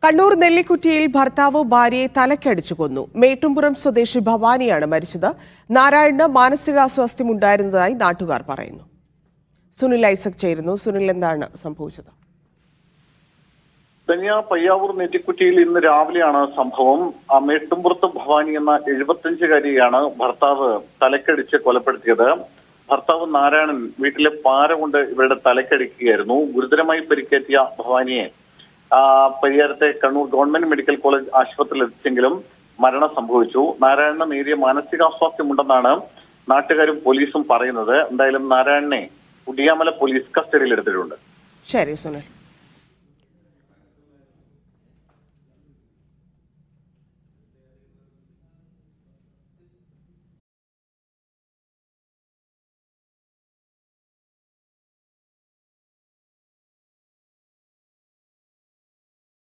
കണ്ണൂർ നെല്ലിക്കുറ്റിയിൽ ഭർത്താവ് ഭാര്യയെ തലക്കടിച്ചു കൊന്നു. മേട്ടുംപുറം സ്വദേശി ഭവാനിയാണ് മരിച്ചത്. നാരായണന് മാനസികാസ്വാസ്ഥ്യമുണ്ടായിരുന്നതായി നാട്ടുകാർ പറയുന്നു. സുനിൽ ഐസക് ചേരുന്നു. സുനിൽ, എന്താണ് സംഭവിച്ചത്? പയ്യാവൂർ നെല്ലിക്കുറ്റിയിൽ ഇന്ന് രാവിലെയാണ് സംഭവം. മേട്ടുംപുറത്ത് ഭവാനി എന്ന 75-കാരിയാണ് ഭർത്താവ് തലക്കടിച്ച് കൊലപ്പെടുത്തിയത്. ഭർത്താവ് നാരായണൻ വീട്ടിലെ പാര കൊണ്ട് ഇവരുടെ തലക്കടിക്കുകയായിരുന്നു. ഗുരുതരമായി പരിക്കേറ്റിയ ഭവാനിയെ പരിയാരത്തെ കണ്ണൂർ ഗവൺമെന്റ് മെഡിക്കൽ കോളേജ് ആശുപത്രിയിൽ എത്തിച്ചെങ്കിലും മരണം സംഭവിച്ചു. നാരായണന് നേരിയ മാനസികാസ്വാസ്ഥ്യമുണ്ടെന്നാണ് നാട്ടുകാരും പോലീസും പറയുന്നത്. എന്തായാലും നാരായണനെ കുടിയാമല പോലീസ് കസ്റ്റഡിയിൽ എടുത്തിട്ടുണ്ട്. ശരി സുനിൽ.